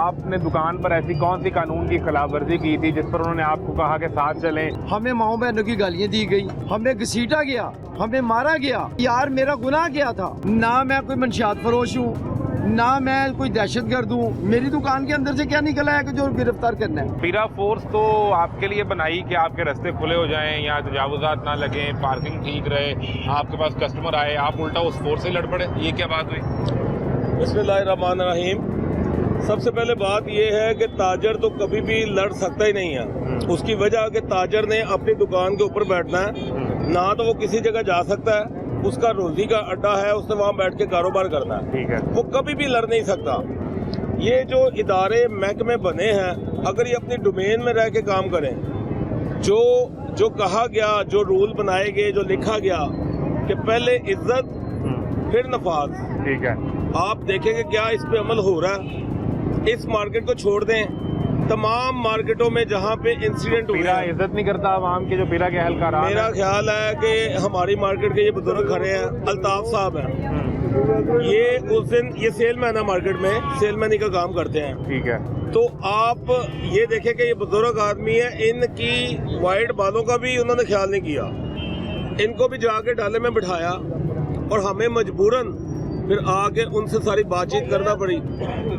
आपने दुकान पर ऐसी कौन सी कानून की खिलाफ वर्जी की थी जिस पर उन्होंने आपको कहा कि साथ चलें? हमें माओ बहनों की गालियाँ दी गई, हमें घसीटा गया, हमें मारा गया। यार मेरा गुनाह क्या था? ना मैं कोई मंशियात फरोश हूँ, ना मैं कोई दहशतगर्द हूँ। मेरी दुकान के अंदर से क्या निकला है कि जो गिरफ्तार करना है? पीरा फोर्स तो आपके लिए बनाई कि आपके रास्ते खुले हो जाएं या तजावुजात ना लगें, पार्किंग ठीक रहे, आपके पास कस्टमर आए, आप उल्टा उस फोर्स से लड़ पड़े। ये क्या बात हुई? बिस्मिल्लाहिर्रहमानिर्रहीम। सबसे पहले बात यह है कि ताजर तो कभी भी लड़ सकता ही नहीं है। उसकी वजह कि ताजर ने अपनी दुकान के ऊपर बैठना है, ना तो वो किसी जगह जा सकता है, उसका रोजी का अड्डा है, उसने वहाँ बैठ के कारोबार करना है। ठीक है। वो कभी भी लड़ नहीं सकता। ये जो इदारे महकमे बने हैं, अगर ये अपनी डोमेन में रह के काम करें, जो कहा गया, जो रूल बनाए गए, जो लिखा गया कि पहले इज्जत फिर नफाज, ठीक है, आप देखेंगे क्या इस पे अमल हो रहा है। इस मार्केट को छोड़ दें, तमाम मार्केटों में जहाँ पे इंसिडेंट हुए पीरा हैं, इज्जत नहीं करता आवाम के जो पीरा के अहलकार। मेरा ख्याल है कि हमारी मार्केट के ये बुजुर्ग खड़े हैं, अल्ताफ साहब हैं, ये उस दिन ये सेलमैन है, मार्केट में सेलमैनी का काम करते हैं। ठीक है। तो आप ये देखें कि ये बुजुर्ग आदमी है, इनकी वाइट बालों का भी उन्होंने ख्याल नहीं किया, इनको भी जाके डाले में बिठाया और हमें मजबूरन फिर आके उनसे सारी बातचीत करना पड़ी।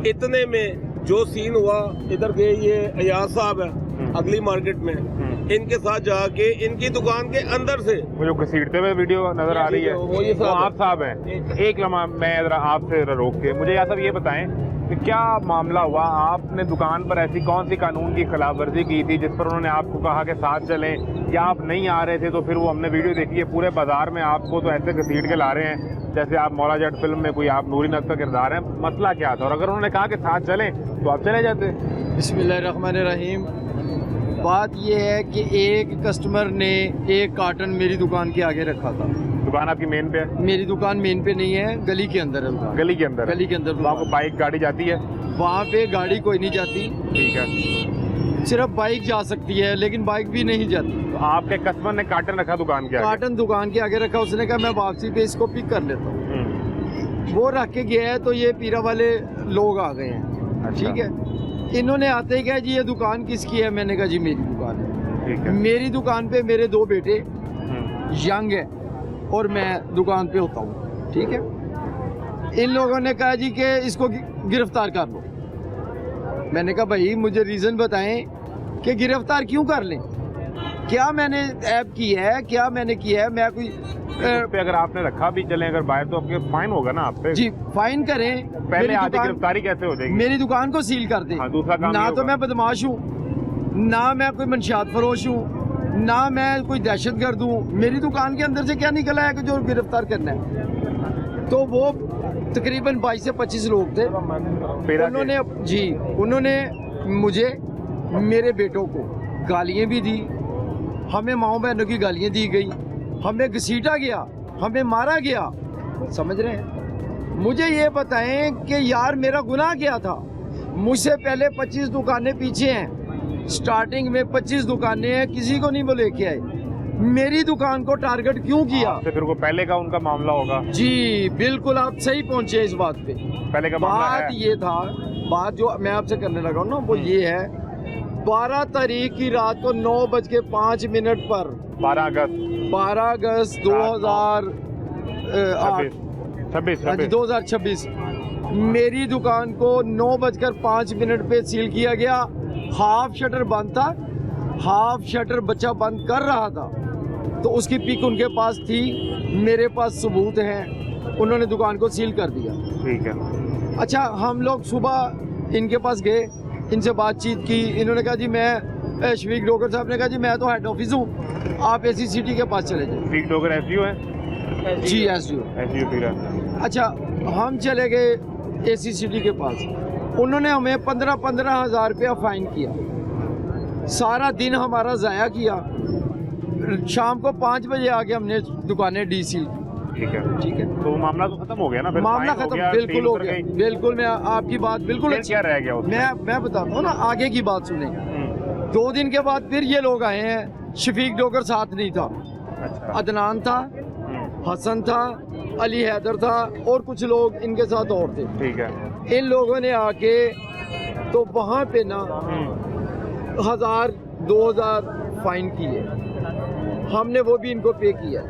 इतने में जो सीन हुआ, इधर के ये अयाज साहब है अगली मार्केट में, इनके साथ जाके इनकी दुकान के अंदर से वो जो घसीटते हुए वीडियो नजर आ रही है, वो ये तो आप साहब हैं। एक लम्हा मैं जरा आपसे रोक के मुझे यार साहब ये बताएं कि क्या मामला हुआ? आपने दुकान पर ऐसी कौन सी कानून की खिलाफ वर्जी की थी जिस पर उन्होंने आपको कहा कि साथ चलें, या आप नहीं आ रहे थे तो फिर वो हमने वीडियो देखी है, पूरे बाजार में आपको तो ऐसे घसीट के ला रहे हैं जैसे आप मौला जट फिल्म में कोई आप नूरी नक्श का किरदार है। मसला क्या था? और अगर उन्होंने कहा कि साथ चलें तो आप चले जाते। बिस्मिल्लाहिर्रहमानिर्रहीम। बात यह है कि एक कस्टमर ने एक कार्टन मेरी दुकान के आगे रखा था। दुकान आपकी मेन पे है? मेरी दुकान मेन पे नहीं है, गली के अंदर है दुकान। गली के अंदर? गली के अंदर। वहाँ को बाइक गाड़ी जाती है? वहाँ पे गाड़ी कोई नहीं जाती। ठीक है। सिर्फ बाइक जा सकती है, लेकिन बाइक भी नहीं जाती। तो आपके कस्टमर ने कार्टन रखा दुकान के आगे? कार्टन दुकान के आगे रखा, उसने कहा मैं वापसी पे इसको पिक कर लेता हूँ। वो रख के गया है तो ये पीरा वाले लोग आ गए हैं। अच्छा। ठीक है। इन्होंने आते ही कहा जी ये दुकान किसकी है? मैंने कहा जी मेरी दुकान है। ठीक है। मेरी दुकान पे मेरे दो बेटे यंग है और मैं दुकान पे होता हूँ। ठीक है। इन लोगों ने कहा जी कि इसको गिरफ्तार कर लो। मैंने कहा भाई मुझे रीज़न बताएं कि गिरफ्तार क्यों कर लें, क्या मैंने ऐप की है, क्या मैंने किया है? मैं कोई पे अगर आपने रखा भी चले अगर बाहर तो आपके फाइन होगा ना आप पे? जी फाइन करें। पहले आधी गिरफ्तारी कैसे हो जाएगी? मेरी दुकान को सील कर दें। हाँ, दूसरा काम ना ये तो होगा। मैं बदमाश हूँ, ना मैं कोई मंशियात फरोश हूँ, ना मैं कोई दहशतगर्द हूँ। मेरी दुकान के अंदर से क्या निकला है कि जो गिरफ्तार करना है? तो वो तकरीबन 22 से 25 लोग थे। उन्होंने मुझे, मेरे बेटों को गालियाँ भी दी, हमें माओ बहनों की गालियाँ दी गई, हमें घसीटा गया, हमें मारा गया। समझ रहे हैं? मुझे ये बताएं कि यार मेरा गुनाह क्या था? मुझसे पहले 25 दुकानें पीछे हैं, स्टार्टिंग में 25 दुकानें हैं, किसी को नहीं वो लेके आए। मेरी दुकान को टारगेट क्यों किया? तो फिर वो पहले का उनका मामला होगा। जी बिल्कुल, आप सही पहुंचे इस बात पे। पहले का मामला बात है। ये था, बात जो मैं आपसे करने लगा हूँ ना वो ये है, 12 तारीख की रात को 9:05 पर 12 अगस्त 2026 मेरी दुकान को 9:05 पे सील किया गया। हाफ शटर बंद था, हाफ शटर बच्चा बंद कर रहा था, तो उसकी पिक उनके पास थी, मेरे पास सबूत हैं, उन्होंने दुकान को सील कर दिया। ठीक है। अच्छा, हम लोग सुबह इनके पास गए, इनसे बातचीत की। इन्होंने कहा जी मैं शफीक डोगर साहब ने कहा जी मैं तो हेड ऑफिस हूँ, आप एसी सिटी के पास चले जाए। शफीक डोगर एसडीओ है? जी एसडीओ पीरा। अच्छा, हम चले गए एसी सिटी के पास, उन्होंने हमें 15-15 हज़ार रुपया फाइन किया। सारा दिन हमारा ज़ाया किया। शाम को 5 बजे आके हमने दुकानें डीसील की। ठीक है। ठीक है, तो वो मामला तो खत्म हो गया ना? फिर मामला फाइन हो खत्म गया, बिल्कुल डील हो उतर गया। गई। बिल्कुल, मैं आपकी बात बिल्कुल फिर अच्छी। क्या रह गया उसमें? मैं बताता हूँ ना, आगे की बात सुने। 2 दिन के बाद फिर ये लोग आए हैं, शफीक डोगर साथ नहीं था, अच्छा। अदनान था, हसन था, अली हैदर था और कुछ लोग इनके साथ और थे। ठीक है। इन लोगों ने आके तो वहाँ पे ना 1000 2000 फाइन किए, हमने वो भी इनको पे किया।